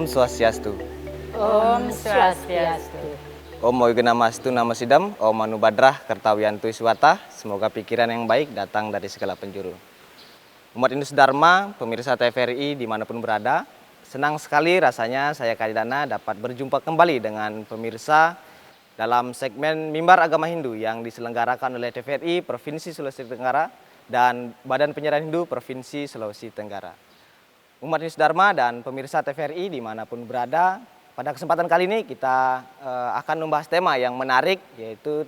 Swastiastu. Om Swastiastu. Om Moyge Namastu Nama Sidam, Om Manu Badrah Kertawiantu Iswata. Semoga pikiran yang baik datang dari segala penjuru. Umat Indus Dharma, pemirsa TVRI dimanapun berada, senang sekali rasanya saya Kadidana dapat berjumpa kembali dengan pemirsa dalam segmen Mimbar Agama Hindu yang diselenggarakan oleh TVRI Provinsi Sulawesi Tenggara dan Badan Penyiaran Hindu Provinsi Sulawesi Tenggara. Umat Indus Dharma dan pemirsa TVRI dimanapun berada, pada kesempatan kali ini kita akan membahas tema yang menarik, yaitu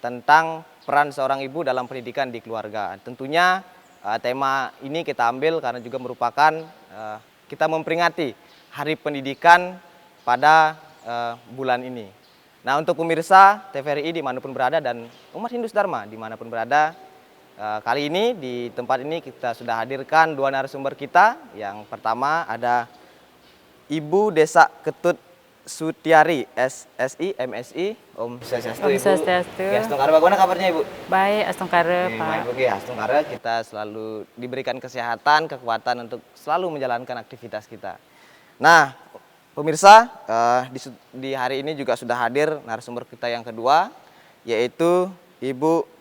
tentang peran seorang ibu dalam pendidikan di keluarga. Tentunya tema ini kita ambil karena juga merupakan kita memperingati Hari Pendidikan pada bulan ini. Nah, untuk pemirsa TVRI dimanapun berada dan umat Hindu Dharma dimanapun berada, kali ini di tempat ini kita sudah hadirkan dua narasumber kita. Yang pertama ada Ibu Desa Ketut Sutiari, SSI, MSI. Om Swastiastu, Om Ibu. Swastiastu. Ya, Astungkara, bagaimana kabarnya Ibu? Baik, Astungkara, Pak. Baik, oke. Astungkara, kita selalu diberikan kesehatan, kekuatan untuk selalu menjalankan aktivitas kita. Nah, pemirsa, di hari ini juga sudah hadir narasumber kita yang kedua, yaitu Ibu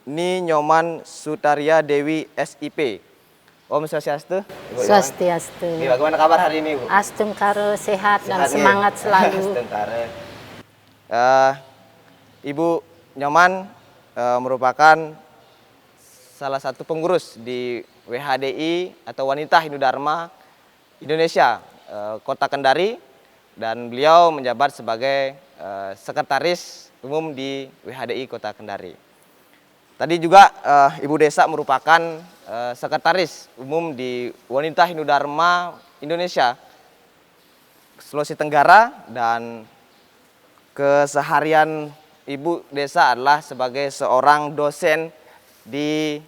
Ni Nyoman Sutaria Dewi, SIP. Om Swastiastu. Swastiastu. Bagaimana kabar hari ini, Bu? Astungkara sehat dan Sehat, ya? semangat selalu. Astungkara. Ibu Nyoman merupakan salah satu pengurus di WHDI atau Wanita Hindu Dharma Indonesia Kota Kendari, dan beliau menjabat sebagai sekretaris umum di WHDI Kota Kendari. Tadi juga Ibu Desa merupakan sekretaris umum di Wanita Hindu Dharma Indonesia Sulawesi Tenggara, dan keseharian Ibu Desa adalah sebagai seorang dosen di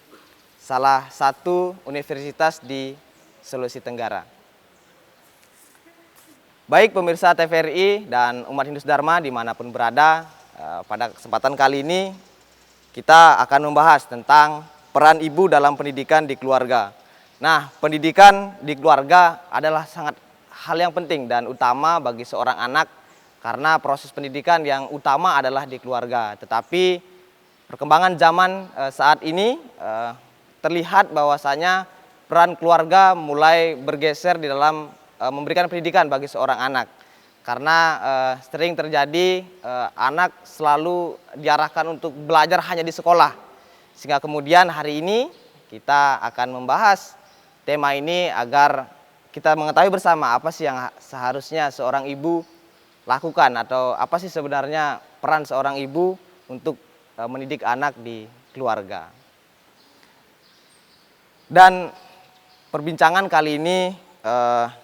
salah satu universitas di Sulawesi Tenggara. Baik pemirsa TVRI dan umat Hindu Dharma dimanapun berada, pada kesempatan kali ini kita akan membahas tentang peran ibu dalam pendidikan di keluarga. Nah, pendidikan di keluarga adalah sangat hal yang penting dan utama bagi seorang anak, karena proses pendidikan yang utama adalah di keluarga. Tetapi perkembangan zaman saat ini terlihat bahwasanya peran keluarga mulai bergeser di dalam memberikan pendidikan bagi seorang anak. Karena sering terjadi anak selalu diarahkan untuk belajar hanya di sekolah. Sehingga kemudian hari ini kita akan membahas tema ini agar kita mengetahui bersama apa sih yang seharusnya seorang ibu lakukan, atau apa sih sebenarnya peran seorang ibu untuk mendidik anak di keluarga. Dan perbincangan kali ini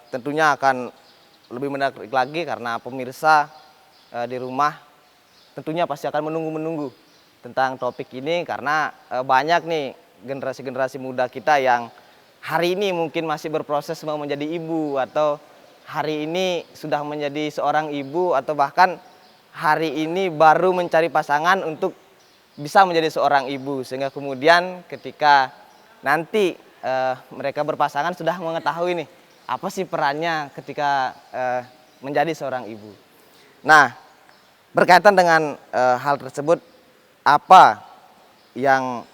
tentunya akan lebih menarik lagi karena pemirsa di rumah tentunya pasti akan menunggu-menunggu tentang topik ini, karena banyak nih generasi-generasi muda kita yang hari ini mungkin masih berproses mau menjadi ibu, atau hari ini sudah menjadi seorang ibu, atau bahkan hari ini baru mencari pasangan untuk bisa menjadi seorang ibu, sehingga kemudian ketika nanti mereka berpasangan sudah mengetahui nih apa sih perannya ketika menjadi seorang ibu. Nah, berkaitan dengan hal tersebut, apa yang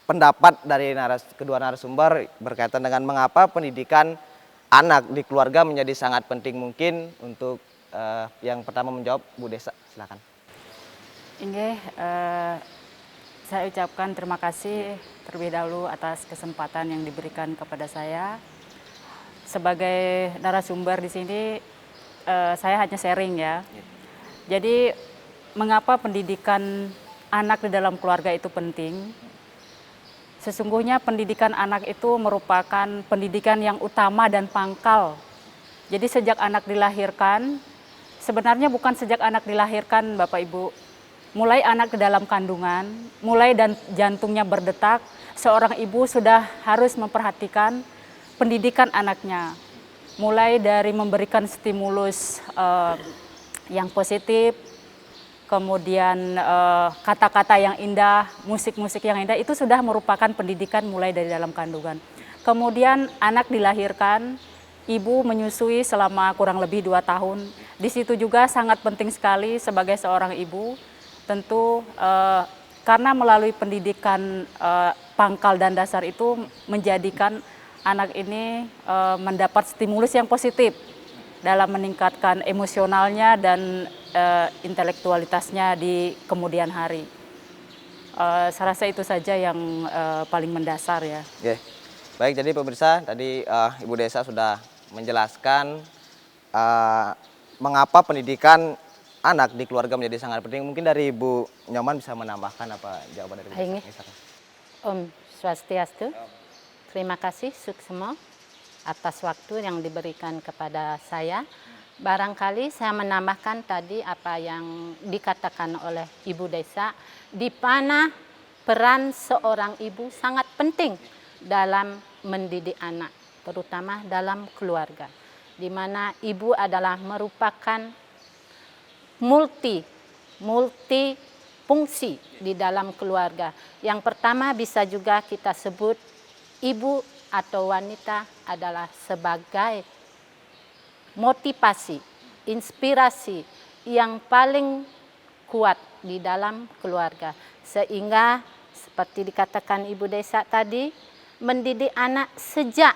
pendapat dari kedua narasumber berkaitan dengan mengapa pendidikan anak di keluarga menjadi sangat penting? Mungkin untuk yang pertama menjawab Bu Desa, silakan. Ini saya ucapkan terima kasih terlebih dahulu atas kesempatan yang diberikan kepada saya. Sebagai narasumber di sini, saya hanya sharing ya. Jadi mengapa pendidikan anak di dalam keluarga itu penting? Sesungguhnya pendidikan anak itu merupakan pendidikan yang utama dan pangkal. Jadi sejak anak dilahirkan, sebenarnya bukan sejak anak dilahirkan Bapak Ibu, mulai anak di dalam kandungan, mulai dan jantungnya berdetak, seorang ibu sudah harus memperhatikan pendidikan anaknya, mulai dari memberikan stimulus yang positif, kemudian kata-kata yang indah, musik-musik yang indah, itu sudah merupakan pendidikan mulai dari dalam kandungan. Kemudian anak dilahirkan, ibu menyusui selama kurang lebih 2 tahun. Di situ juga sangat penting sekali sebagai seorang ibu, tentu karena melalui pendidikan pangkal dan dasar itu menjadikan anak ini mendapat stimulus yang positif dalam meningkatkan emosionalnya dan intelektualitasnya di kemudian hari. Saya rasa itu saja yang paling mendasar ya. Oke. Baik, jadi pemirsa, tadi Ibu Desa sudah menjelaskan mengapa pendidikan anak di keluarga menjadi sangat penting. Mungkin dari Ibu Nyoman bisa menambahkan apa jawaban dari Ibu Ini. Desa? Om Swastiastu, terima kasih Suksemo atas waktu yang diberikan kepada saya. Barangkali saya menambahkan tadi apa yang dikatakan oleh Ibu Desa, di mana peran seorang ibu sangat penting dalam mendidik anak, terutama dalam keluarga, di mana ibu adalah merupakan multi fungsi di dalam keluarga. Yang pertama bisa juga kita sebut ibu atau wanita adalah sebagai motivasi, inspirasi yang paling kuat di dalam keluarga. Sehingga seperti dikatakan Ibu Desa tadi, mendidik anak sejak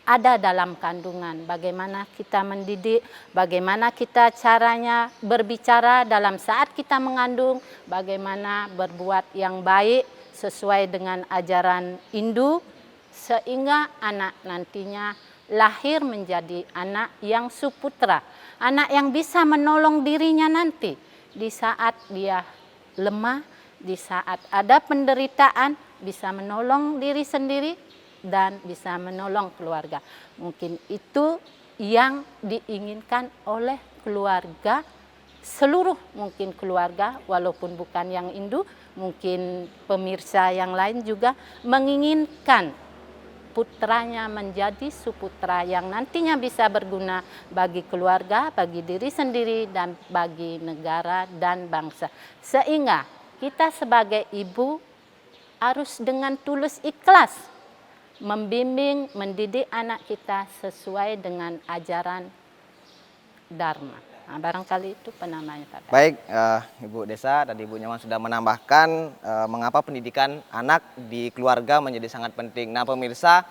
ada dalam kandungan. Bagaimana kita mendidik, bagaimana kita caranya berbicara dalam saat kita mengandung, bagaimana berbuat yang baik sesuai dengan ajaran Hindu, sehingga anak nantinya lahir menjadi anak yang suputra, anak yang bisa menolong dirinya nanti di saat dia lemah, di saat ada penderitaan, bisa menolong diri sendiri dan bisa menolong keluarga. Mungkin itu yang diinginkan oleh keluarga, seluruh mungkin keluarga, walaupun bukan yang Hindu, mungkin pemirsa yang lain juga menginginkan putranya menjadi suputra yang nantinya bisa berguna bagi keluarga, bagi diri sendiri, dan bagi negara dan bangsa. Sehingga kita sebagai ibu harus dengan tulus ikhlas membimbing, mendidik anak kita sesuai dengan ajaran Dharma. Nah, barangkali itu penamanya Pak. Baik, Ibu Desa, tadi Ibu Nyoman sudah menambahkan mengapa pendidikan anak di keluarga menjadi sangat penting. Nah, pemirsa,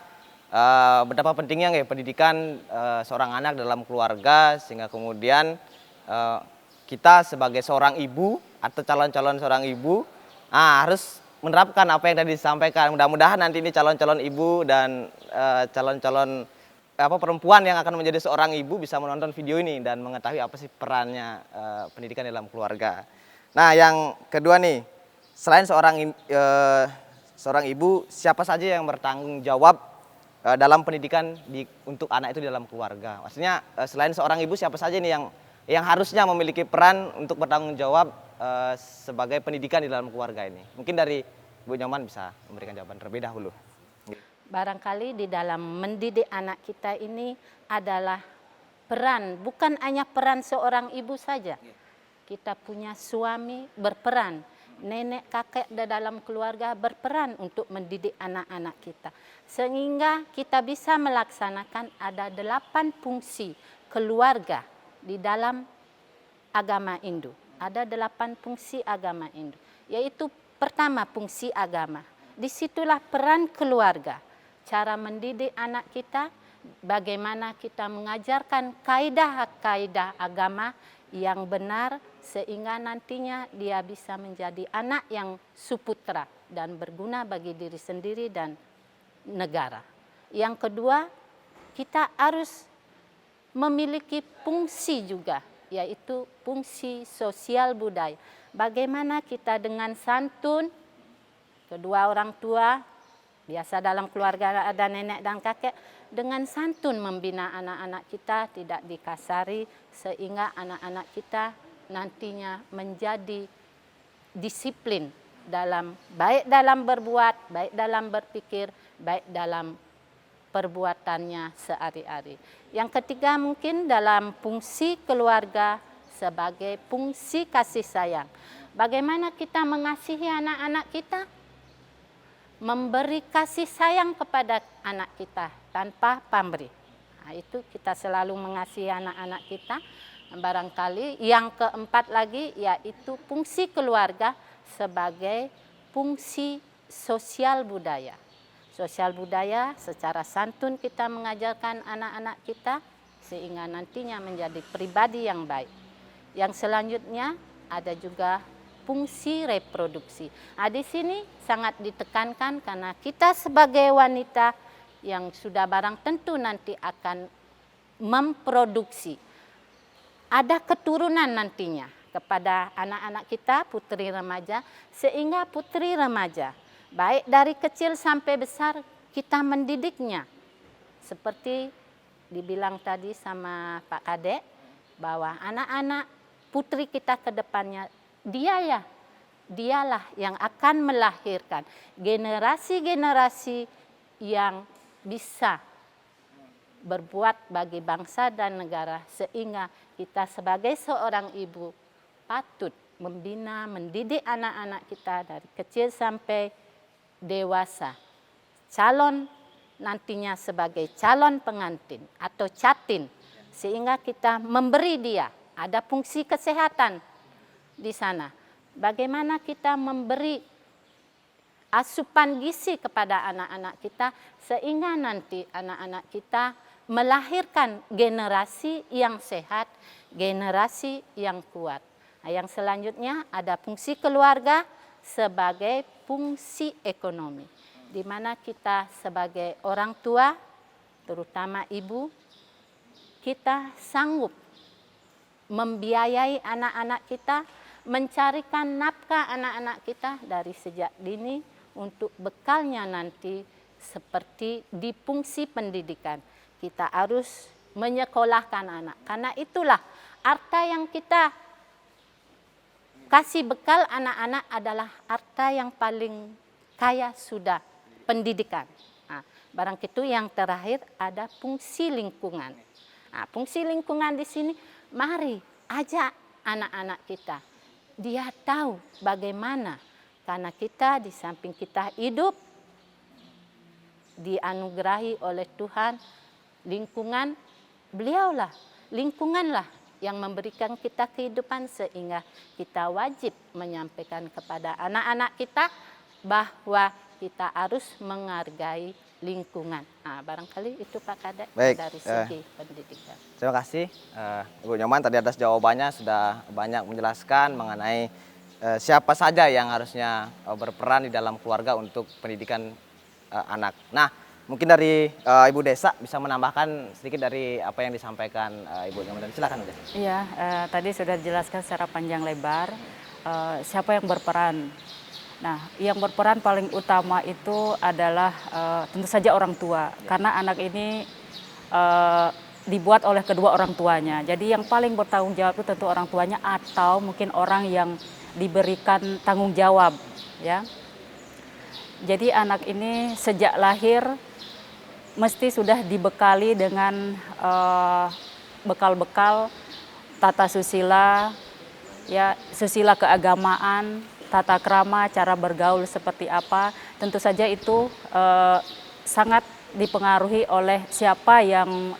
betapa pentingnya pendidikan seorang anak dalam keluarga, sehingga kemudian kita sebagai seorang ibu atau calon-calon seorang ibu harus menerapkan apa yang tadi disampaikan. Mudah-mudahan nanti ini calon-calon ibu dan calon-calon perempuan yang akan menjadi seorang ibu bisa menonton video ini dan mengetahui apa sih perannya pendidikan dalam keluarga. Nah, yang kedua nih, selain seorang ibu, siapa saja yang bertanggung jawab dalam pendidikan untuk anak itu di dalam keluarga? Maksudnya selain seorang ibu, siapa saja nih yang harusnya memiliki peran untuk bertanggung jawab sebagai pendidikan di dalam keluarga ini? Mungkin dari Bu Nyoman bisa memberikan jawaban terlebih dahulu. Barangkali di dalam mendidik anak kita ini adalah peran, bukan hanya peran seorang ibu saja. Kita punya suami berperan, nenek kakek di dalam keluarga berperan untuk mendidik anak-anak kita. Sehingga kita bisa melaksanakan ada 8 fungsi keluarga di dalam agama Hindu. Ada 8 fungsi agama Hindu, yaitu pertama fungsi agama. Disitulah peran keluarga. Cara mendidik anak kita, bagaimana kita mengajarkan kaidah-kaidah agama yang benar sehingga nantinya dia bisa menjadi anak yang suputra dan berguna bagi diri sendiri dan negara. Yang kedua, kita harus memiliki fungsi juga, yaitu fungsi sosial budaya. Bagaimana kita dengan santun, kedua orang tua, biasa dalam keluarga ada nenek dan kakek, dengan santun membina anak-anak kita, tidak dikasari, sehingga anak-anak kita nantinya menjadi disiplin baik dalam berbuat, baik dalam berpikir, baik dalam perbuatannya sehari-hari. Yang ketiga mungkin dalam fungsi keluarga sebagai fungsi kasih sayang. Bagaimana kita mengasihi anak-anak kita? Memberi kasih sayang kepada anak kita tanpa pamrih. Nah, itu kita selalu mengasihi anak-anak kita. Barangkali yang keempat lagi yaitu fungsi keluarga sebagai fungsi sosial budaya. Sosial budaya secara santun kita mengajarkan anak-anak kita sehingga nantinya menjadi pribadi yang baik. Yang selanjutnya ada juga fungsi reproduksi. Nah, di sini sangat ditekankan karena kita sebagai wanita yang sudah barang tentu nanti akan memproduksi. Ada keturunan nantinya kepada anak-anak kita, putri remaja, sehingga putri remaja, baik dari kecil sampai besar kita mendidiknya. Seperti dibilang tadi sama Pak Kadek, bahwa anak-anak putri kita ke depannya, dialah yang akan melahirkan generasi-generasi yang bisa berbuat bagi bangsa dan negara, sehingga kita sebagai seorang ibu patut membina, mendidik anak-anak kita dari kecil sampai dewasa. Calon nantinya sebagai calon pengantin atau catin, sehingga kita memberi dia, ada fungsi kesehatan di sana. Bagaimana kita memberi asupan gizi kepada anak-anak kita sehingga nanti anak-anak kita melahirkan generasi yang sehat, generasi yang kuat. Nah, yang selanjutnya ada fungsi keluarga sebagai fungsi ekonomi, di mana kita sebagai orang tua, terutama ibu, kita sanggup membiayai anak-anak kita, mencarikan nafkah anak-anak kita dari sejak dini untuk bekalnya nanti seperti di fungsi pendidikan. Kita harus menyekolahkan anak, karena itulah harta yang kita kasih bekal anak-anak adalah harta yang paling kaya sudah, pendidikan. Nah, barang itu yang terakhir ada fungsi lingkungan. Nah, fungsi lingkungan di sini, mari ajak anak-anak kita. Dia tahu bagaimana, karena kita di samping kita hidup, dianugerahi oleh Tuhan, lingkungan, lingkunganlah yang memberikan kita kehidupan, sehingga kita wajib menyampaikan kepada anak-anak kita bahwa kita harus menghargai lingkungan. Nah, barangkali itu Pak Kadek dari segi pendidikan. Terima kasih Ibu Nyoman, tadi atas jawabannya sudah banyak menjelaskan mengenai siapa saja yang harusnya berperan di dalam keluarga untuk pendidikan anak. Nah, mungkin dari Ibu Desa bisa menambahkan sedikit dari apa yang disampaikan Ibu Nyoman. Silakan, Bu Desa. Iya, tadi sudah dijelaskan secara panjang lebar siapa yang berperan. Nah, yang berperan paling utama itu adalah tentu saja orang tua, karena anak ini dibuat oleh kedua orang tuanya. Jadi yang paling bertanggung jawab itu tentu orang tuanya atau mungkin orang yang diberikan tanggung jawab, ya. Jadi anak ini sejak lahir mesti sudah dibekali dengan bekal-bekal tata susila, ya, susila keagamaan, tata krama, cara bergaul seperti apa. Tentu saja itu sangat dipengaruhi oleh siapa yang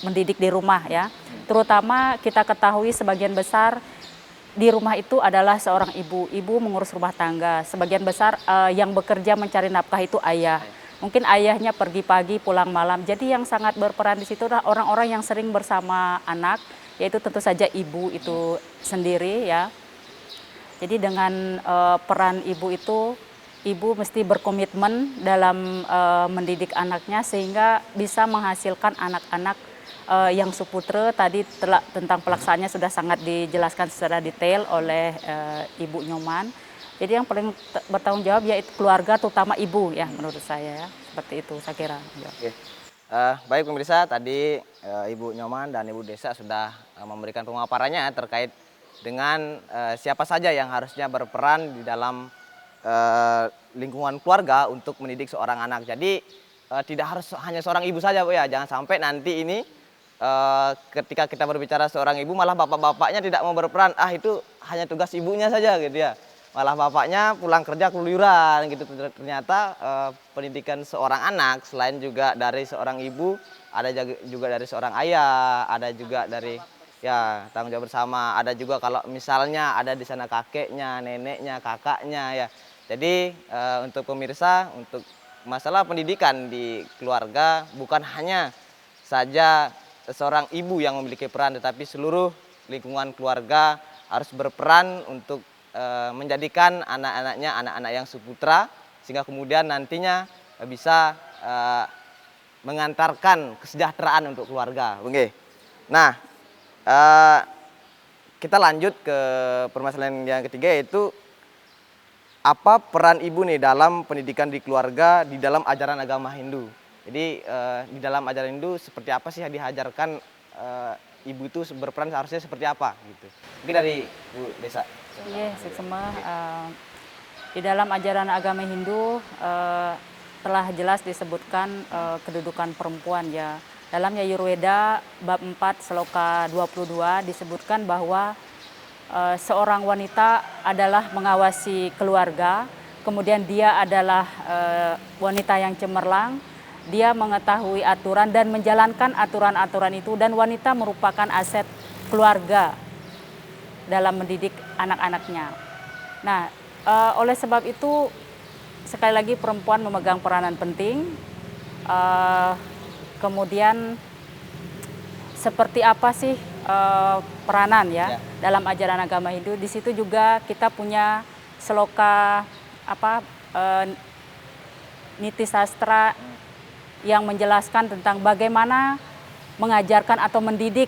mendidik di rumah, ya. Terutama kita ketahui sebagian besar di rumah itu adalah seorang ibu. Ibu mengurus rumah tangga. Sebagian besar yang bekerja mencari nafkah itu ayah. Mungkin ayahnya pergi pagi pulang malam. Jadi yang sangat berperan di situ adalah orang-orang yang sering bersama anak, yaitu tentu saja ibu itu sendiri, ya. Jadi dengan peran ibu itu, ibu mesti berkomitmen dalam mendidik anaknya sehingga bisa menghasilkan anak-anak yang suputra. Tadi tentang pelaksanaannya sudah sangat dijelaskan secara detail oleh Ibu Nyoman. Jadi yang paling bertanggung jawab yaitu keluarga, terutama ibu, ya, menurut saya, ya. Seperti itu saya kira. Oke. Baik pemirsa, tadi Ibu Nyoman dan Ibu Desa sudah memberikan pemaparannya terkait dengan siapa saja yang harusnya berperan di dalam lingkungan keluarga untuk mendidik seorang anak. Jadi tidak harus hanya seorang ibu saja, Bu, ya. Jangan sampai nanti ini ketika kita berbicara seorang ibu malah bapak-bapaknya tidak mau berperan. Itu hanya tugas ibunya saja gitu, ya. malah bapaknya pulang kerja keluyuran gitu. Ternyata pendidikan seorang anak selain juga dari seorang ibu, ada juga dari seorang ayah, ada juga dari ya tanggung jawab bersama, ada juga kalau misalnya ada di sana kakeknya, neneknya, kakaknya ya. Jadi untuk pemirsa, untuk masalah pendidikan di keluarga bukan hanya saja seorang ibu yang memiliki peran, tetapi seluruh lingkungan keluarga harus berperan untuk menjadikan anak-anaknya anak-anak yang suputra, sehingga kemudian nantinya bisa mengantarkan kesejahteraan untuk keluarga. Oke. Nah, kita lanjut ke permasalahan yang ketiga, yaitu apa peran ibu nih dalam pendidikan di keluarga di dalam ajaran agama Hindu. Jadi di dalam ajaran Hindu seperti apa sih yang diajarkan, ibu itu berperan seharusnya seperti apa gitu. Mungkin dari Bu Desa. Iya, Suksema. Di dalam ajaran agama Hindu telah jelas disebutkan kedudukan perempuan ya. Dalam Yajurveda bab 4 sloka 22 disebutkan bahwa seorang wanita adalah mengawasi keluarga, kemudian dia adalah wanita yang cemerlang, dia mengetahui aturan dan menjalankan aturan-aturan itu, dan wanita merupakan aset keluarga dalam mendidik anak-anaknya. Nah, oleh sebab itu sekali lagi perempuan memegang peranan penting. Kemudian seperti apa sih peranan ya dalam ajaran agama Hindu? Di situ juga kita punya sloka niti sastra yang menjelaskan tentang bagaimana mengajarkan atau mendidik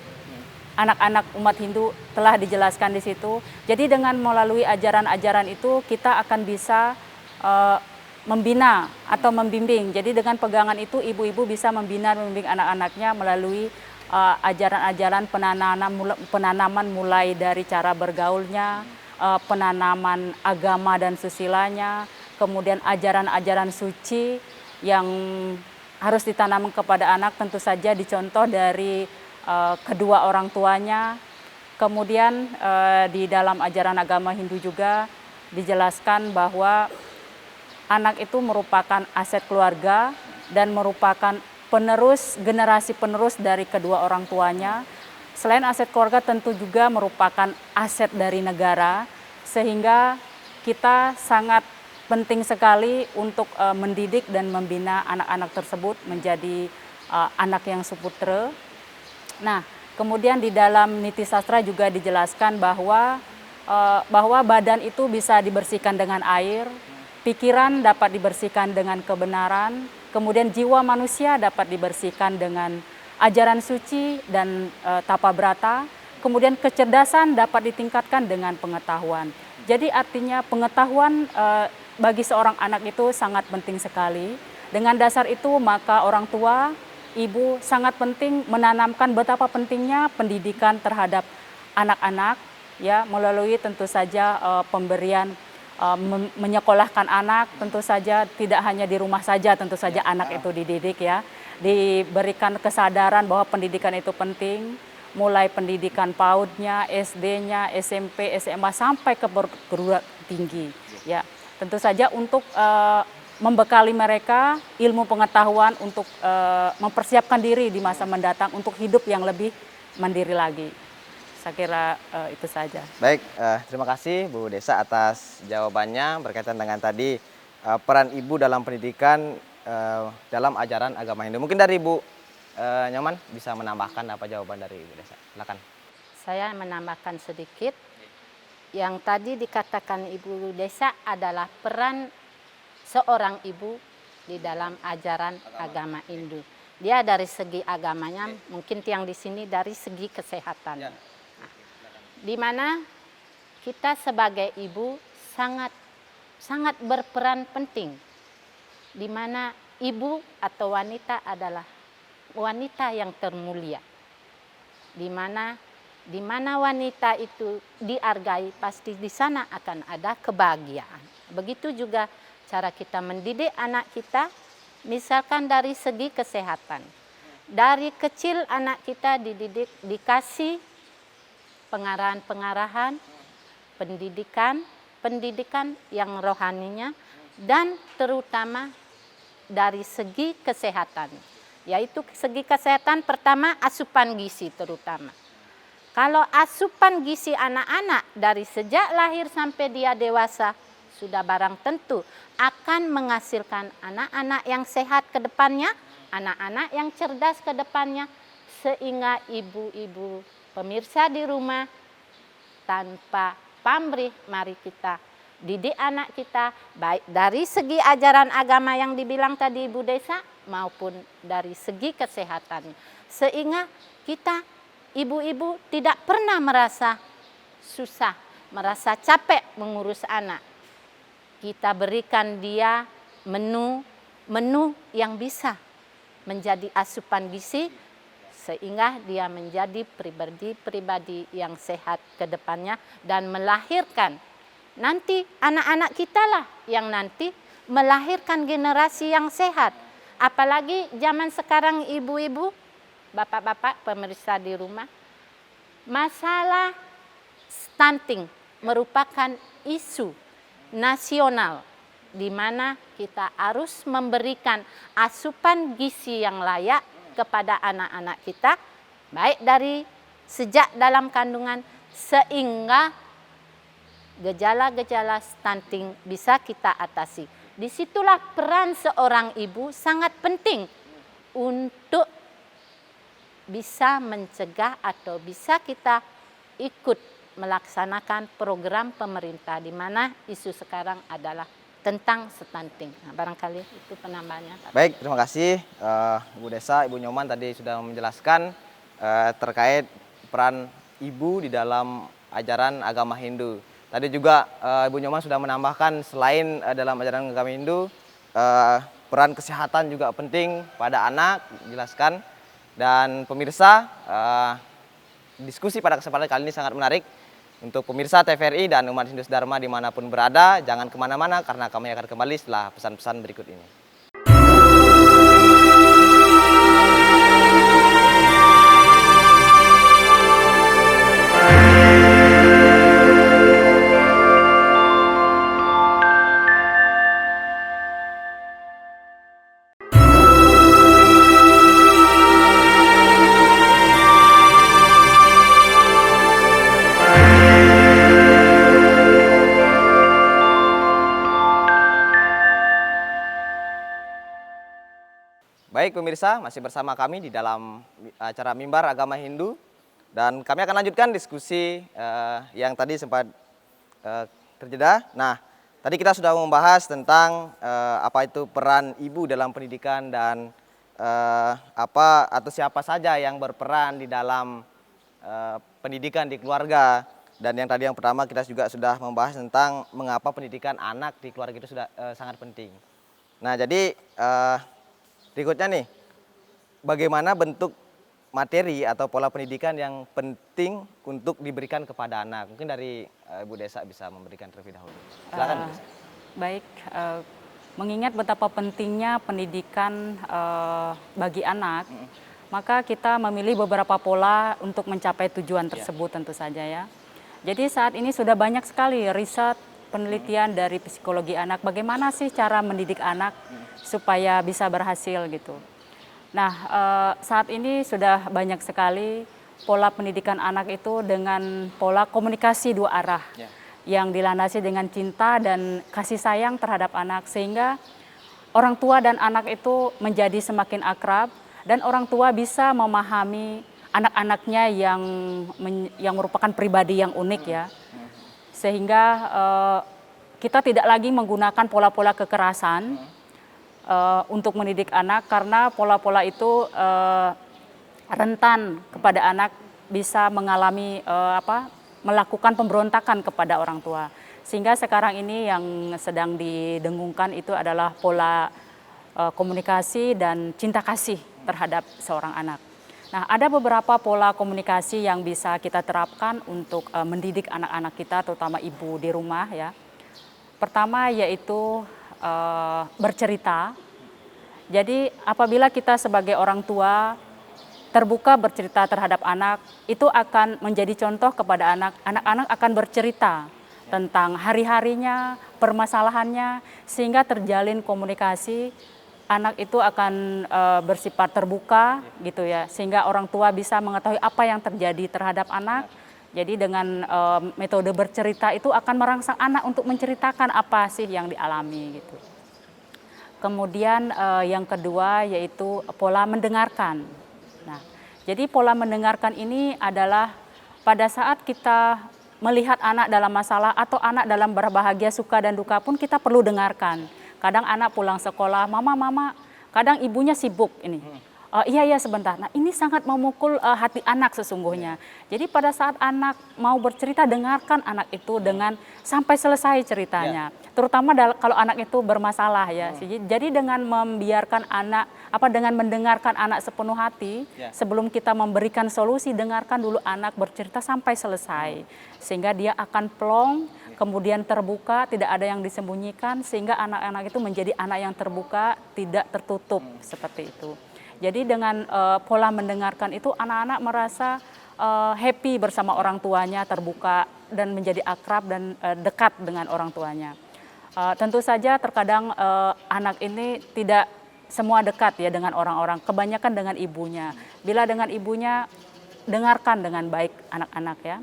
anak-anak umat Hindu, telah dijelaskan di situ. Jadi dengan melalui ajaran-ajaran itu kita akan bisa membina atau membimbing. Jadi dengan pegangan itu ibu-ibu bisa membimbing anak-anaknya melalui ajaran-ajaran penanaman mulai dari cara bergaulnya, penanaman agama dan susilanya, kemudian ajaran-ajaran suci yang harus ditanam kepada anak, tentu saja dicontoh dari kedua orang tuanya. Kemudian di dalam ajaran agama Hindu juga dijelaskan bahwa anak itu merupakan aset keluarga dan merupakan generasi penerus dari kedua orang tuanya. Selain aset keluarga, tentu juga merupakan aset dari negara, sehingga kita sangat penting sekali untuk mendidik dan membina anak-anak tersebut menjadi anak yang suputra. Nah, kemudian di dalam niti sastra juga dijelaskan bahwa badan itu bisa dibersihkan dengan air, pikiran dapat dibersihkan dengan kebenaran, kemudian jiwa manusia dapat dibersihkan dengan ajaran suci dan tapa brata, kemudian kecerdasan dapat ditingkatkan dengan pengetahuan. Jadi artinya pengetahuan bagi seorang anak itu sangat penting sekali. Dengan dasar itu maka orang tua, ibu sangat penting menanamkan betapa pentingnya pendidikan terhadap anak-anak ya, melalui tentu saja pemberian menyekolahkan anak, tentu saja tidak hanya di rumah saja, tentu saja anak itu dididik ya, diberikan kesadaran bahwa pendidikan itu penting, mulai pendidikan PAUD-nya, SD-nya, SMP, SMA sampai ke perguruan tinggi ya. Tentu saja untuk membekali mereka ilmu pengetahuan untuk mempersiapkan diri di masa mendatang untuk hidup yang lebih mandiri lagi. Saya kira itu saja. Baik, terima kasih Bu Desa atas jawabannya berkaitan dengan tadi peran ibu dalam pendidikan dalam ajaran agama Hindu. Mungkin dari Bu Nyoman bisa menambahkan apa jawaban dari Bu Desa? Silakan. Saya menambahkan sedikit. Yang tadi dikatakan Ibu Desa adalah peran seorang ibu di dalam ajaran agama Hindu. Dia dari segi agamanya, mungkin yang di sini dari segi kesehatan. Nah, di mana kita sebagai ibu sangat berperan penting. Di mana ibu atau wanita adalah wanita yang termulia. Di mana wanita itu dihargai, pasti di sana akan ada kebahagiaan. Begitu juga cara kita mendidik anak kita, misalkan dari segi kesehatan. Dari kecil anak kita dididik, dikasih pengarahan-pengarahan, pendidikan pendidikan yang rohaninya dan terutama dari segi kesehatan. Yaitu segi kesehatan pertama asupan gizi terutama. Kalau asupan gizi anak-anak dari sejak lahir sampai dia dewasa sudah barang tentu akan menghasilkan anak-anak yang sehat ke depannya, anak-anak yang cerdas ke depannya, sehingga ibu-ibu pemirsa di rumah tanpa pamrih mari kita didik anak kita baik dari segi ajaran agama yang dibilang tadi Ibu Desa maupun dari segi kesehatan. Sehingga kita ibu-ibu tidak pernah merasa susah, merasa capek mengurus anak. Kita berikan dia menu yang bisa menjadi asupan gizi sehingga dia menjadi pribadi yang sehat ke depannya dan melahirkan nanti anak-anak kita lah yang nanti melahirkan generasi yang sehat. Apalagi zaman sekarang ibu-ibu, bapak-bapak pemirsa di rumah, masalah stunting merupakan isu nasional di mana kita harus memberikan asupan gizi yang layak kepada anak-anak kita baik dari sejak dalam kandungan sehingga gejala-gejala stunting bisa kita atasi. Disitulah peran seorang ibu sangat penting untuk bisa mencegah atau bisa kita ikut melaksanakan program pemerintah di mana isu sekarang adalah tentang stunting. Nah, barangkali itu penambahannya. Baik, terima kasih Ibu Desa, Ibu Nyoman tadi sudah menjelaskan terkait peran ibu di dalam ajaran agama Hindu. Tadi juga Ibu Nyoman sudah menambahkan selain dalam ajaran agama Hindu, peran kesehatan juga penting pada anak, dijelaskan. Dan pemirsa, diskusi pada kesempatan kali ini sangat menarik. Untuk pemirsa TVRI dan umat Hindu Dharma dimanapun berada, jangan kemana-mana karena kami akan kembali setelah pesan-pesan berikut ini. Baik pemirsa, masih bersama kami di dalam acara Mimbar Agama Hindu. Dan kami akan lanjutkan diskusi yang tadi sempat terjeda. Nah, tadi kita sudah membahas tentang apa itu peran ibu dalam pendidikan dan apa atau siapa saja yang berperan di dalam pendidikan di keluarga. Dan yang tadi yang pertama kita juga sudah membahas tentang mengapa pendidikan anak di keluarga itu sudah sangat penting. Nah, jadi berikutnya nih, bagaimana bentuk materi atau pola pendidikan yang penting untuk diberikan kepada anak? Mungkin dari Ibu Desa bisa memberikan terlebih dahulu. Silakan. Bu Desa. Baik, mengingat betapa pentingnya pendidikan bagi anak, maka kita memilih beberapa pola untuk mencapai tujuan tersebut tentu saja ya. Jadi saat ini sudah banyak sekali riset penelitian dari psikologi anak, bagaimana sih cara mendidik anak supaya bisa berhasil gitu. Nah, saat ini sudah banyak sekali pola pendidikan anak itu dengan pola komunikasi dua arah yang dilandasi dengan cinta dan kasih sayang terhadap anak, sehingga orang tua dan anak itu menjadi semakin akrab dan orang tua bisa memahami anak-anaknya yang merupakan pribadi yang unik ya. Sehingga kita tidak lagi menggunakan pola-pola kekerasan untuk mendidik anak, karena pola-pola itu rentan kepada anak bisa mengalami melakukan pemberontakan kepada orang tua. Sehingga sekarang ini yang sedang didengungkan itu adalah pola komunikasi dan cinta kasih terhadap seorang anak. Nah, ada beberapa pola komunikasi yang bisa kita terapkan untuk mendidik anak-anak kita, terutama ibu di rumah ya. Pertama yaitu bercerita. Jadi apabila kita sebagai orang tua terbuka bercerita terhadap anak, itu akan menjadi contoh kepada anak. Anak-anak akan bercerita tentang hari-harinya, permasalahannya, sehingga terjalin komunikasi. Anak itu akan bersifat terbuka gitu ya, sehingga orang tua bisa mengetahui apa yang terjadi terhadap anak. Jadi dengan metode bercerita itu akan merangsang anak untuk menceritakan apa sih yang dialami gitu. Kemudian yang kedua yaitu pola mendengarkan. Nah, jadi pola mendengarkan ini adalah pada saat kita melihat anak dalam masalah atau anak dalam berbahagia, suka dan duka pun kita perlu dengarkan. Kadang anak pulang sekolah, mama, kadang ibunya sibuk ini. Iya sebentar. Nah ini sangat memukul hati anak sesungguhnya. Jadi pada saat anak mau bercerita, dengarkan anak itu dengan sampai selesai ceritanya. Terutama kalau anak itu bermasalah ya. Jadi dengan membiarkan anak, dengan mendengarkan anak sepenuh hati, sebelum kita memberikan solusi, dengarkan dulu anak bercerita sampai selesai. Sehingga dia akan plong, kemudian terbuka, tidak ada yang disembunyikan, sehingga anak-anak itu menjadi anak yang terbuka, tidak tertutup seperti itu. Jadi dengan pola mendengarkan itu anak-anak merasa happy bersama orang tuanya, terbuka dan menjadi akrab dan dekat dengan orang tuanya. Tentu saja terkadang anak ini tidak semua dekat ya dengan orang-orang, kebanyakan dengan ibunya. Bila dengan ibunya, dengarkan dengan baik anak-anak ya.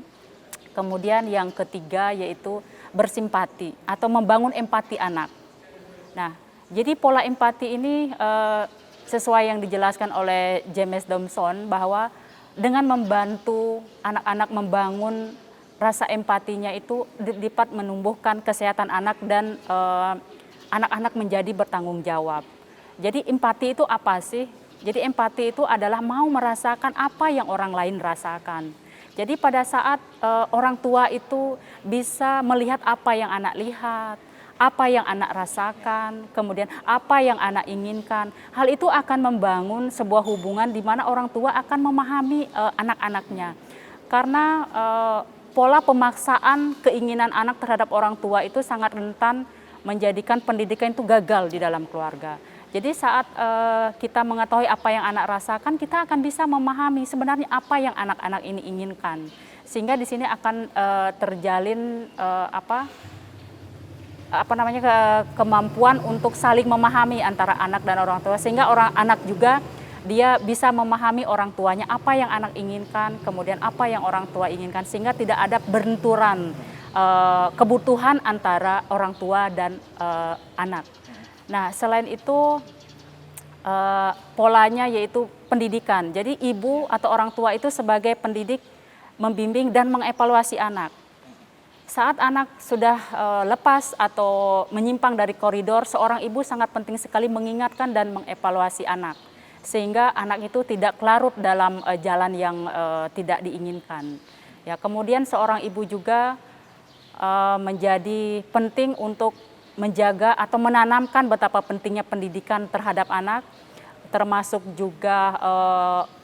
Kemudian yang ketiga yaitu bersimpati atau membangun empati anak. Nah, jadi pola empati ini sesuai yang dijelaskan oleh James Dobson bahwa dengan membantu anak-anak membangun rasa empatinya itu dapat menumbuhkan kesehatan anak dan anak-anak menjadi bertanggung jawab. Jadi empati itu apa sih? Jadi empati itu adalah mau merasakan apa yang orang lain rasakan. Jadi pada saat orang tua itu bisa melihat apa yang anak lihat, apa yang anak rasakan, kemudian apa yang anak inginkan, hal itu akan membangun sebuah hubungan di mana orang tua akan memahami anak-anaknya. Karena pola pemaksaan keinginan anak terhadap orang tua itu sangat rentan menjadikan pendidikan itu gagal di dalam keluarga. Jadi saat kita mengetahui apa yang anak rasakan, kita akan bisa memahami sebenarnya apa yang anak-anak ini inginkan. Sehingga di sini akan terjalin kemampuan untuk saling memahami antara anak dan orang tua. Sehingga anak juga dia bisa memahami orang tuanya apa yang anak inginkan, kemudian apa yang orang tua inginkan. Sehingga tidak ada benturan kebutuhan antara orang tua dan anak. Nah, selain itu polanya yaitu pendidikan. Jadi ibu atau orang tua itu sebagai pendidik membimbing dan mengevaluasi anak. Saat anak sudah lepas atau menyimpang dari koridor, seorang ibu sangat penting sekali mengingatkan dan mengevaluasi anak. Sehingga anak itu tidak larut dalam jalan yang tidak diinginkan. Ya, kemudian seorang ibu juga menjadi penting untuk menjaga atau menanamkan betapa pentingnya pendidikan terhadap anak, termasuk juga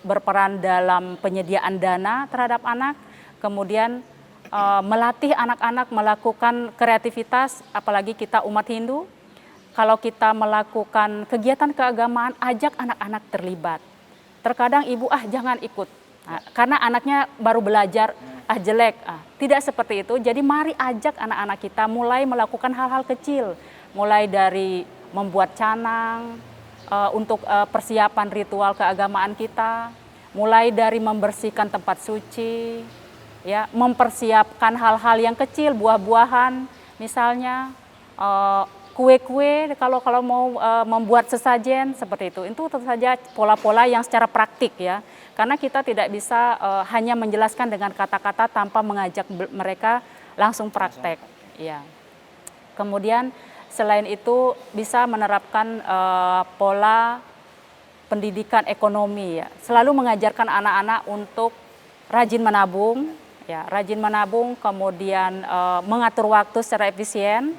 berperan dalam penyediaan dana terhadap anak, kemudian melatih anak-anak melakukan kreativitas, apalagi kita umat Hindu, kalau kita melakukan kegiatan keagamaan, ajak anak-anak terlibat. Terkadang ibu, jangan ikut, karena anaknya baru belajar, jelek. Tidak seperti itu. Jadi mari ajak anak-anak kita mulai melakukan hal-hal kecil. Mulai dari membuat canang untuk persiapan ritual keagamaan kita. Mulai dari membersihkan tempat suci, ya, mempersiapkan hal-hal yang kecil, buah-buahan, misalnya kue-kue kalau mau membuat sesajen seperti itu. Itu tentu saja pola-pola yang secara praktik ya. Karena kita tidak bisa hanya menjelaskan dengan kata-kata tanpa mengajak mereka langsung praktek. Ya. Kemudian selain itu bisa menerapkan pola pendidikan ekonomi ya. Selalu mengajarkan anak-anak untuk rajin menabung, ya, rajin menabung, kemudian mengatur waktu secara efisien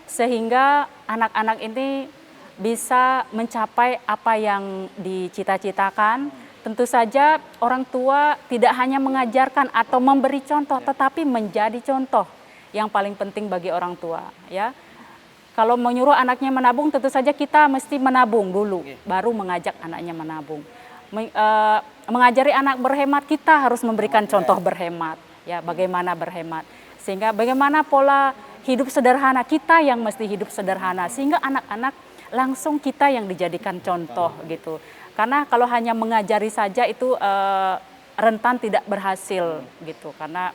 sehingga anak-anak ini bisa mencapai apa yang dicita-citakan. Tentu saja orang tua tidak hanya mengajarkan atau memberi contoh, tetapi menjadi contoh yang paling penting bagi orang tua. Ya, kalau menyuruh anaknya menabung, tentu saja kita mesti menabung dulu, baru mengajak anaknya menabung. Mengajari anak berhemat, kita harus memberikan contoh berhemat. Ya, bagaimana berhemat. Sehingga bagaimana pola hidup sederhana, kita yang mesti hidup sederhana, sehingga anak-anak langsung kita yang dijadikan contoh gitu. Karena kalau hanya mengajari saja itu rentan tidak berhasil gitu. Karena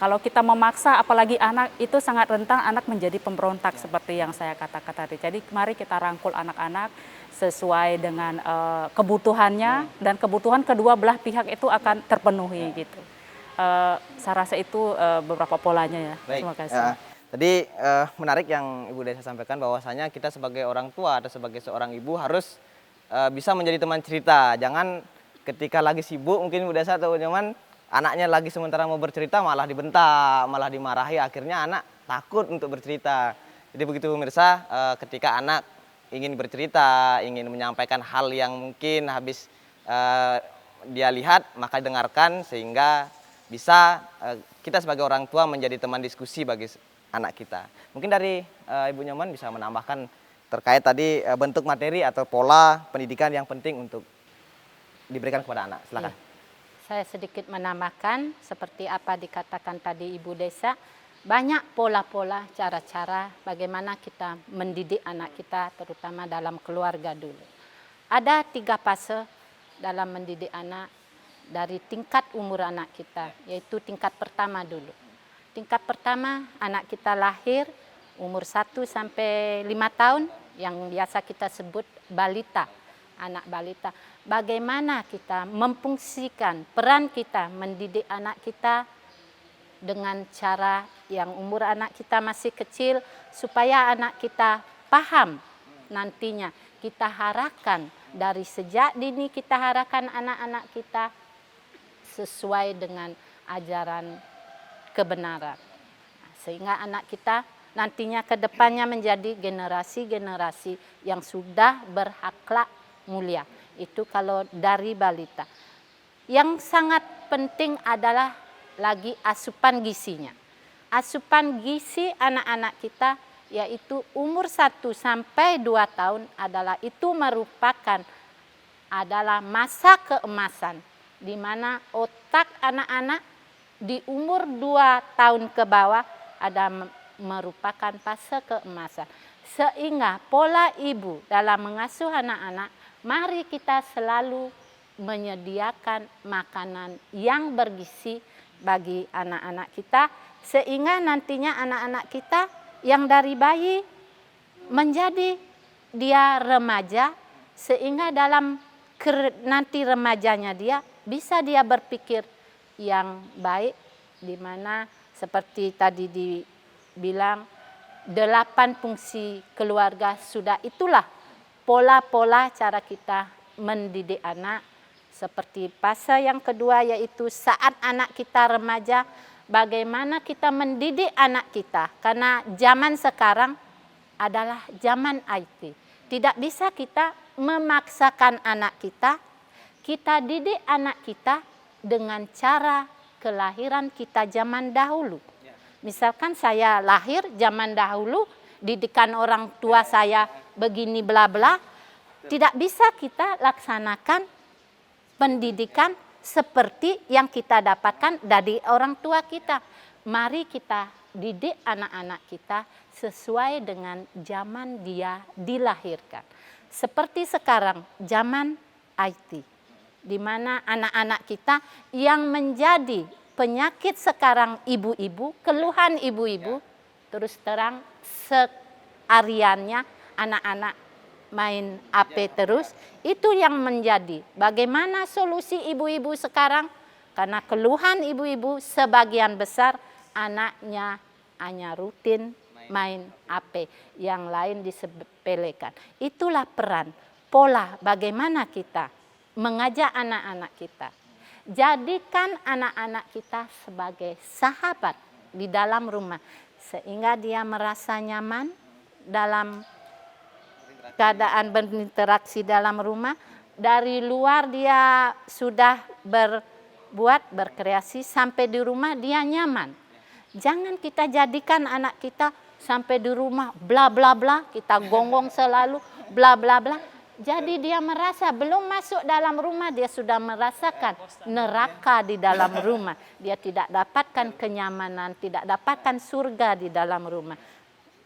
kalau kita memaksa, apalagi anak, itu sangat rentan anak menjadi pemberontak seperti yang saya katakan tadi. Jadi mari kita rangkul anak-anak sesuai dengan kebutuhannya, dan kebutuhan kedua belah pihak itu akan terpenuhi gitu. Saya rasa itu beberapa polanya ya. Baik. Terima kasih. Tadi menarik yang Ibu Desa sampaikan, bahwasanya kita sebagai orang tua atau sebagai seorang ibu harus bisa menjadi teman cerita. Jangan ketika lagi sibuk mungkin Ibu Desa atau nyaman, anaknya lagi sementara mau bercerita malah dibentak, malah dimarahi, akhirnya anak takut untuk bercerita. Jadi begitu pemirsa, ketika anak ingin bercerita, ingin menyampaikan hal yang mungkin habis dia lihat, maka dengarkan sehingga bisa kita sebagai orang tua menjadi teman diskusi bagi anak kita. Mungkin dari Ibu Nyoman bisa menambahkan terkait tadi bentuk materi atau pola pendidikan yang penting untuk diberikan kepada anak. Silakan. Saya sedikit menambahkan seperti apa dikatakan tadi Ibu Desa, banyak pola-pola, cara-cara bagaimana kita mendidik anak kita, terutama dalam keluarga dulu. Ada 3 fase dalam mendidik anak dari tingkat umur anak kita, yaitu tingkat pertama dulu. Tingkat pertama, anak kita lahir umur 1 sampai 5 tahun, yang biasa kita sebut balita, anak balita. Bagaimana kita memfungsikan peran kita mendidik anak kita dengan cara yang umur anak kita masih kecil, supaya anak kita paham nantinya. Kita harapkan dari sejak dini, kita harapkan anak-anak kita sesuai dengan ajaran kebenaran. Sehingga anak kita nantinya ke depannya menjadi generasi-generasi yang sudah berakhlak mulia. Itu kalau dari balita. Yang sangat penting adalah lagi asupan gizinya. Asupan gizi anak-anak kita, yaitu umur 1 sampai 2 tahun adalah itu merupakan masa keemasan, di mana otak anak-anak di umur 2 tahun ke bawah merupakan fase keemasan. Sehingga pola ibu dalam mengasuh anak-anak, mari kita selalu menyediakan makanan yang bergizi bagi anak-anak kita, sehingga nantinya anak-anak kita yang dari bayi menjadi dia remaja, sehingga dalam nanti remajanya dia bisa dia berpikir yang baik, di mana seperti tadi dibilang 8 fungsi keluarga, sudah itulah pola-pola cara kita mendidik anak. Seperti fase yang kedua, yaitu saat anak kita remaja, bagaimana kita mendidik anak kita, karena zaman sekarang adalah zaman IT. Tidak bisa kita memaksakan anak kita didik anak kita dengan cara kelahiran kita zaman dahulu. Misalkan saya lahir zaman dahulu, didikan orang tua saya begini bla bla, tidak bisa kita laksanakan pendidikan seperti yang kita dapatkan dari orang tua kita. Mari kita didik anak-anak kita sesuai dengan zaman dia dilahirkan. Seperti sekarang zaman IT, di mana anak-anak kita yang menjadi penyakit sekarang ibu-ibu, keluhan ibu-ibu, terus terang sehariannya anak-anak main HP terus, itu yang menjadi bagaimana solusi ibu-ibu sekarang, karena keluhan ibu-ibu sebagian besar anaknya hanya rutin main HP, yang lain disepelekan. Itulah peran, pola bagaimana kita mengajak anak-anak kita. Jadikan anak-anak kita sebagai sahabat di dalam rumah, sehingga dia merasa nyaman dalam keadaan berinteraksi dalam rumah. Dari luar dia sudah berkreasi, sampai di rumah dia nyaman. Jangan kita jadikan anak kita sampai di rumah bla bla bla, kita gonggong selalu bla bla bla. Jadi dia merasa belum masuk dalam rumah dia sudah merasakan neraka di dalam rumah. Dia tidak dapatkan kenyamanan, tidak dapatkan surga di dalam rumah.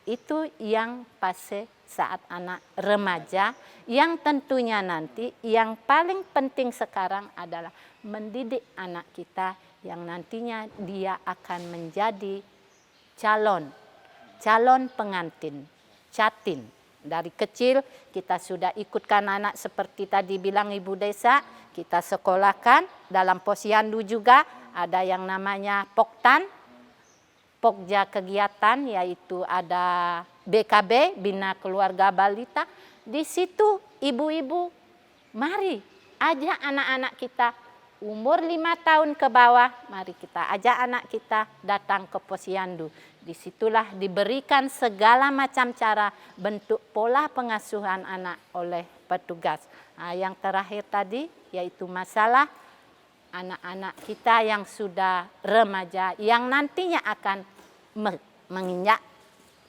Itu yang fase saat anak remaja, yang tentunya nanti yang paling penting sekarang adalah mendidik anak kita yang nantinya dia akan menjadi calon pengantin, catin. Dari kecil kita sudah ikutkan anak seperti tadi bilang Ibu Desa, kita sekolahkan dalam posyandu juga ada yang namanya Poktan, Pokja kegiatan, yaitu ada BKB, Bina Keluarga Balita. Di situ ibu-ibu mari ajak anak-anak kita umur 5 tahun ke bawah, mari kita ajak anak kita datang ke posyandu. Disitulah diberikan segala macam cara bentuk pola pengasuhan anak oleh petugas. Nah, yang terakhir tadi yaitu masalah anak-anak kita yang sudah remaja yang nantinya akan menginjak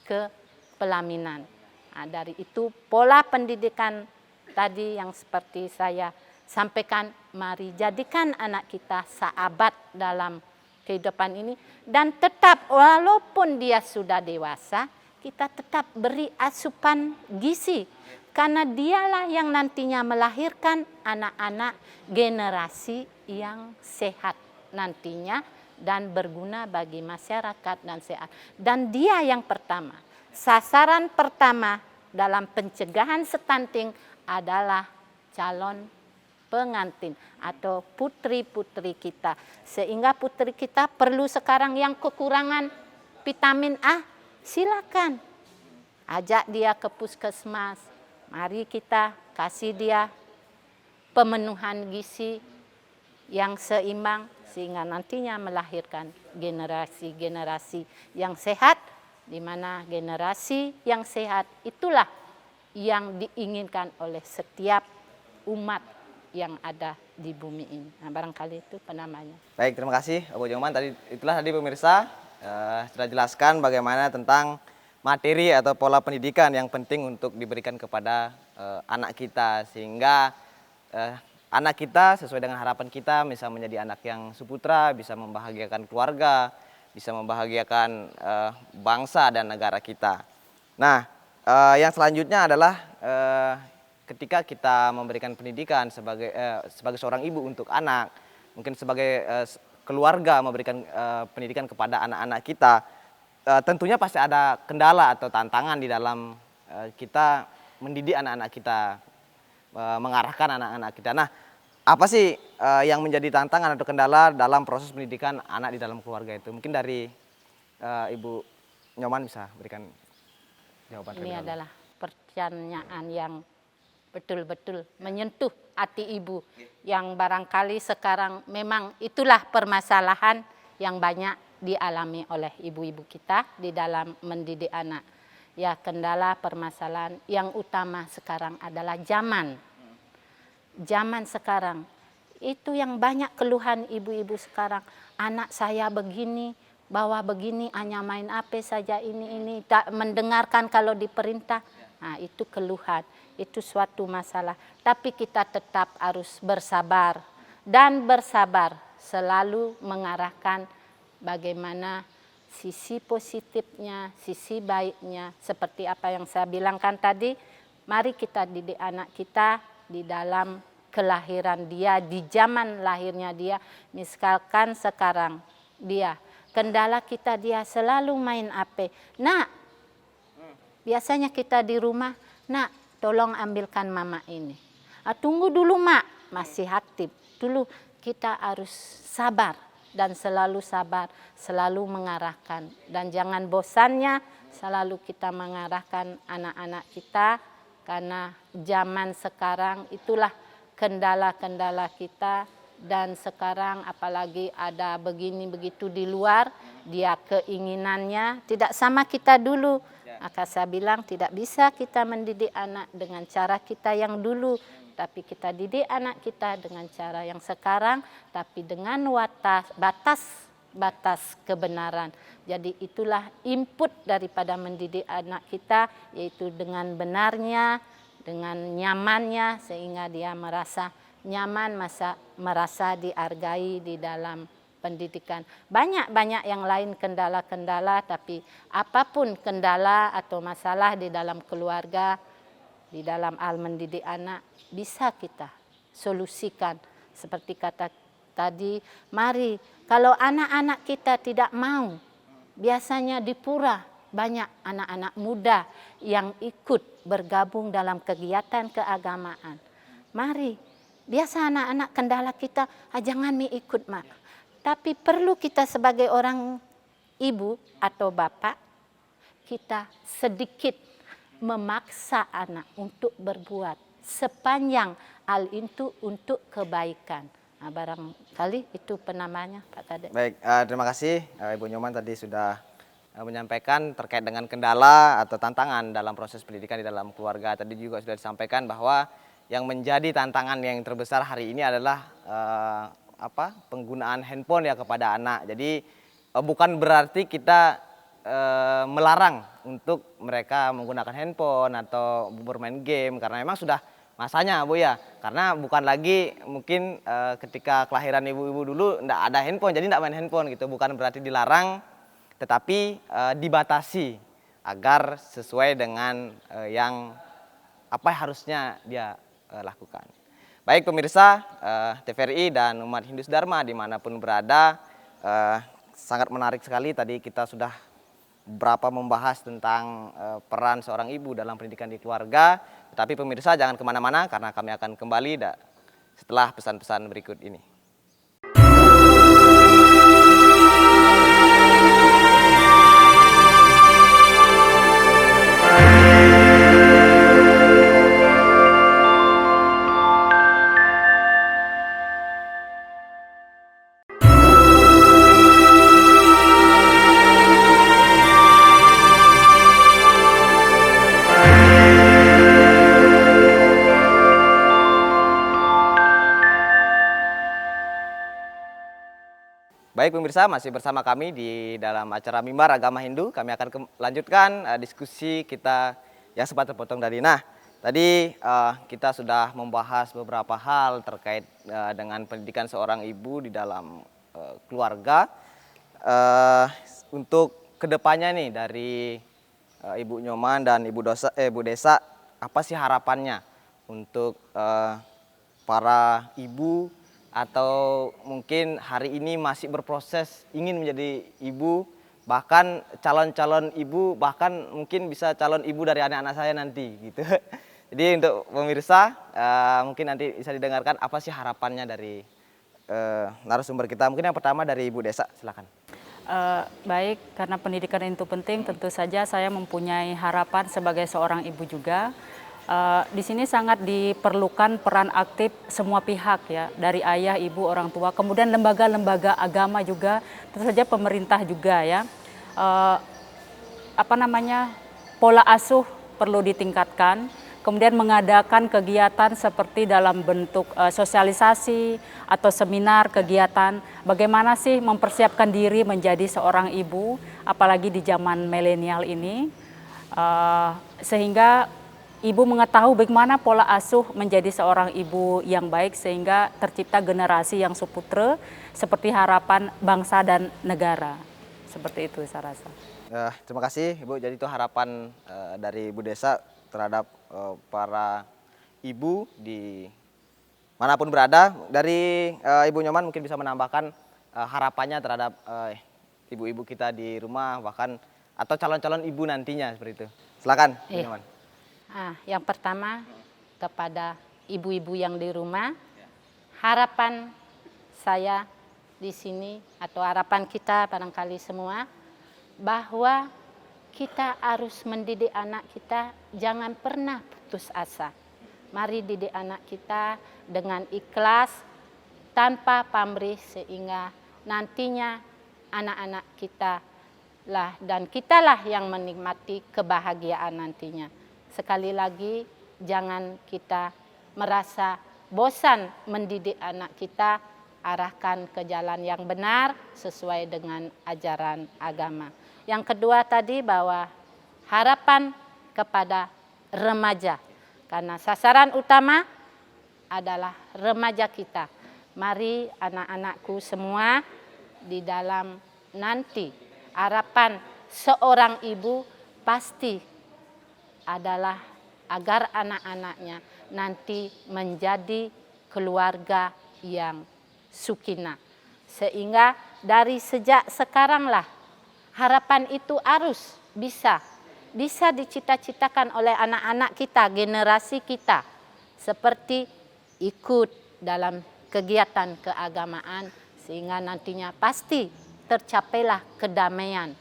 ke pelaminan. Nah, dari itu pola pendidikan tadi yang seperti saya sampaikan, mari jadikan anak kita sahabat dalam kehidupan ini, dan tetap walaupun dia sudah dewasa, kita tetap beri asupan gizi, karena dialah yang nantinya melahirkan anak-anak generasi yang sehat nantinya dan berguna bagi masyarakat dan sehat. Dan dia yang pertama, sasaran pertama dalam pencegahan stunting adalah calon pengantin atau putri-putri kita. Sehingga putri kita perlu sekarang yang kekurangan vitamin A, silakan ajak dia ke puskesmas. Mari kita kasih dia pemenuhan gizi yang seimbang sehingga nantinya melahirkan generasi-generasi yang sehat, di mana generasi yang sehat itulah yang diinginkan oleh setiap umat yang ada di bumi ini. Nah, barangkali itu penamanya. Baik, terima kasih Bu Joman. Itulah tadi pemirsa sudah jelaskan bagaimana tentang materi atau pola pendidikan yang penting untuk diberikan kepada anak kita, sehingga anak kita sesuai dengan harapan kita bisa menjadi anak yang suputra, bisa membahagiakan keluarga, bisa membahagiakan bangsa dan negara kita. Nah, yang selanjutnya adalah ketika kita memberikan pendidikan sebagai seorang ibu untuk anak, mungkin sebagai keluarga memberikan pendidikan kepada anak-anak kita, tentunya pasti ada kendala atau tantangan di dalam kita mendidik anak-anak kita, mengarahkan anak-anak kita. Nah, apa sih yang menjadi tantangan atau kendala dalam proses pendidikan anak di dalam keluarga itu? Mungkin dari Ibu Nyoman bisa berikan jawaban. Ini adalah pertanyaan yang betul-betul menyentuh hati ibu, yang barangkali sekarang memang itulah permasalahan yang banyak dialami oleh ibu-ibu kita di dalam mendidik anak. Ya, kendala permasalahan yang utama sekarang adalah zaman. Zaman sekarang itu yang banyak keluhan ibu-ibu sekarang. Anak saya begini, bawa begini, hanya main HP saja, ini tak mendengarkan kalau diperintah. Nah, itu keluhan, itu suatu masalah. Tapi kita tetap harus bersabar dan bersabar, selalu mengarahkan bagaimana sisi positifnya, sisi baiknya. Seperti apa yang saya bilangkan tadi, mari kita didik anak kita di dalam kelahiran dia, di zaman lahirnya dia. Misalkan sekarang dia, kendala kita dia selalu main HP. Nah, biasanya kita di rumah, nak tolong ambilkan mama ini. Tunggu dulu mak, masih aktif. Dulu kita harus sabar dan selalu sabar, selalu mengarahkan. Dan jangan bosannya selalu kita mengarahkan anak-anak kita, karena zaman sekarang itulah kendala-kendala kita. Dan sekarang apalagi ada begini begitu di luar, dia keinginannya tidak sama kita dulu. Maka saya bilang tidak bisa kita mendidik anak dengan cara kita yang dulu, tapi kita didik anak kita dengan cara yang sekarang, tapi dengan batas kebenaran. Jadi itulah input daripada mendidik anak kita, yaitu dengan benarnya, dengan nyamannya sehingga dia merasa nyaman, merasa dihargai di dalam pendidikan. Banyak yang lain kendala-kendala, tapi apapun kendala atau masalah di dalam keluarga, di dalam hal mendidik anak, bisa kita solusikan. Seperti kata tadi, mari kalau anak-anak kita tidak mau, biasanya di pura banyak anak-anak muda yang ikut bergabung dalam kegiatan keagamaan. Mari, biasa anak-anak kendala kita, jangan mi ikut mak. Tapi perlu kita sebagai orang ibu atau bapak, kita sedikit memaksa anak untuk berbuat sepanjang hal itu untuk kebaikan. Nah, barangkali itu penamanya Pak Kades. Baik, terima kasih Ibu Nyoman tadi sudah menyampaikan terkait dengan kendala atau tantangan dalam proses pendidikan di dalam keluarga. Tadi juga sudah disampaikan bahwa yang menjadi tantangan yang terbesar hari ini adalah penggunaan handphone ya kepada anak. Jadi bukan berarti kita melarang untuk mereka menggunakan handphone atau bermain game, karena memang sudah masanya Bu ya. Karena bukan lagi mungkin ketika kelahiran ibu-ibu dulu enggak ada handphone, jadi enggak main handphone gitu. Bukan berarti dilarang, tetapi dibatasi agar sesuai dengan yang apa harusnya dia lakukan. Baik pemirsa TVRI dan umat Hindu Dharma dimanapun berada, sangat menarik sekali tadi kita sudah berapa membahas tentang peran seorang ibu dalam pendidikan di keluarga. Tetapi pemirsa jangan kemana-mana karena kami akan kembali setelah pesan-pesan berikut ini. Baik pemirsa, masih bersama kami di dalam acara Mimbar Agama Hindu. Kami akan lanjutkan diskusi kita yang sempat terpotong tadi. Nah, tadi kita sudah membahas beberapa hal terkait dengan pendidikan seorang ibu di dalam keluarga. Untuk kedepannya nih dari Ibu Nyoman dan Ibu Desa, apa sih harapannya untuk para ibu atau mungkin hari ini masih berproses ingin menjadi ibu, bahkan calon-calon ibu, bahkan mungkin bisa calon ibu dari anak-anak saya nanti gitu. Jadi untuk pemirsa mungkin nanti bisa didengarkan apa sih harapannya dari narasumber kita. Mungkin yang pertama dari Ibu Desa, silakan. Baik, karena pendidikan itu penting, tentu saja saya mempunyai harapan sebagai seorang ibu juga. Di sini sangat diperlukan peran aktif semua pihak ya, dari ayah, ibu, orang tua, kemudian lembaga-lembaga agama juga, tentu saja pemerintah juga ya. Pola asuh perlu ditingkatkan, kemudian mengadakan kegiatan seperti dalam bentuk sosialisasi atau seminar kegiatan, bagaimana sih mempersiapkan diri menjadi seorang ibu, apalagi di zaman milenial ini, sehingga ibu mengetahui bagaimana pola asuh menjadi seorang ibu yang baik sehingga tercipta generasi yang suputra seperti harapan bangsa dan negara. Seperti itu saya rasa. Terima kasih Ibu. Jadi itu harapan dari Ibu Desa terhadap para ibu di manapun berada. Dari Ibu Nyoman mungkin bisa menambahkan harapannya terhadap ibu-ibu kita di rumah, bahkan atau calon-calon ibu nantinya seperti itu. Silakan Ibu Nyoman. Yang pertama kepada ibu-ibu yang di rumah, harapan saya di sini atau harapan kita barangkali semua, bahwa kita harus mendidik anak kita jangan pernah putus asa. Mari didik anak kita dengan ikhlas, tanpa pamrih, sehingga nantinya anak-anak kita lah dan kitalah yang menikmati kebahagiaan nantinya. Sekali lagi, jangan kita merasa bosan mendidik anak kita, arahkan ke jalan yang benar sesuai dengan ajaran agama. Yang kedua tadi bahwa harapan kepada remaja, Karena sasaran utama adalah remaja kita. Mari anak-anakku semua, di dalam nanti harapan seorang ibu pasti adalah agar anak-anaknya nanti menjadi keluarga yang sukinah. Sehingga dari sejak sekaranglah harapan itu harus bisa dicita-citakan oleh anak-anak kita, generasi kita, seperti ikut dalam kegiatan keagamaan, sehingga nantinya pasti tercapailah kedamaian,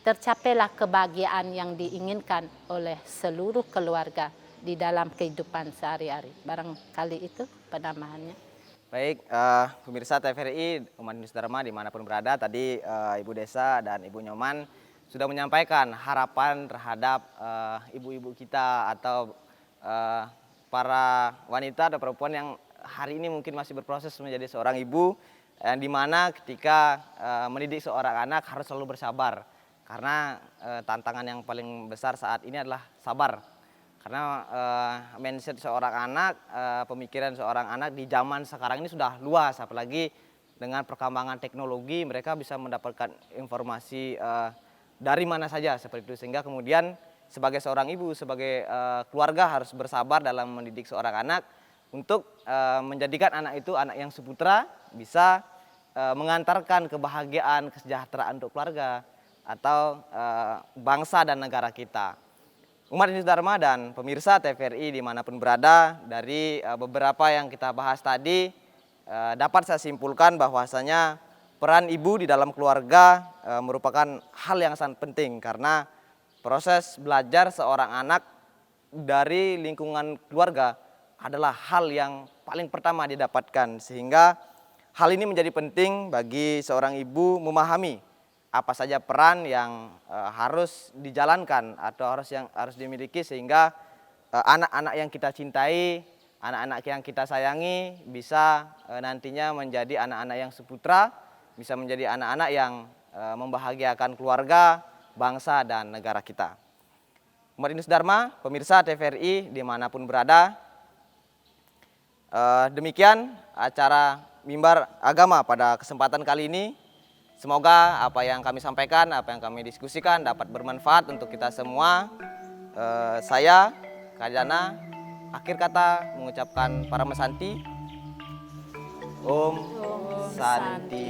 tercapailah kebahagiaan yang diinginkan oleh seluruh keluarga di dalam kehidupan sehari-hari. Barangkali itu penambahannya. Baik, pemirsa TVRI, umat Hindu Dharma dimanapun berada, tadi Ibu Desa dan Ibu Nyoman sudah menyampaikan harapan terhadap ibu-ibu kita atau para wanita atau perempuan yang hari ini mungkin masih berproses menjadi seorang ibu, yang dimana ketika mendidik seorang anak harus selalu bersabar, karena tantangan yang paling besar saat ini adalah sabar. Karena mindset seorang anak, pemikiran seorang anak di zaman sekarang ini sudah luas, apalagi dengan perkembangan teknologi mereka bisa mendapatkan informasi dari mana saja seperti itu, sehingga kemudian sebagai seorang ibu, sebagai keluarga harus bersabar dalam mendidik seorang anak untuk menjadikan anak itu anak yang seputra, bisa mengantarkan kebahagiaan, kesejahteraan untuk keluarga atau bangsa dan negara kita. Umat Hindu Dharma dan pemirsa TVRI dimanapun berada, dari beberapa yang kita bahas tadi dapat saya simpulkan bahwasanya peran ibu di dalam keluarga merupakan hal yang sangat penting, karena proses belajar seorang anak dari lingkungan keluarga adalah hal yang paling pertama didapatkan, sehingga hal ini menjadi penting bagi seorang ibu memahami apa saja peran yang harus dijalankan atau harus dimiliki, sehingga anak-anak yang kita cintai, anak-anak yang kita sayangi bisa nantinya menjadi anak-anak yang seputra, bisa menjadi anak-anak yang membahagiakan keluarga, bangsa, dan negara kita. Umat Hindu Dharma, pemirsa TVRI dimanapun berada, demikian acara Mimbar Agama pada kesempatan kali ini. Semoga apa yang kami sampaikan, apa yang kami diskusikan dapat bermanfaat untuk kita semua. Saya, Kajana, akhir kata mengucapkan Paramasanti. Om Santi,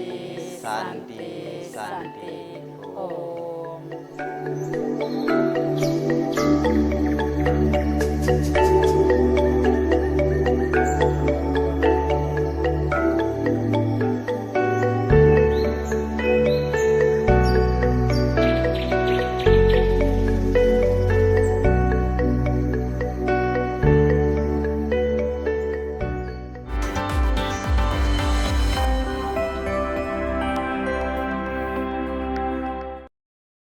Santi, Santi. Om.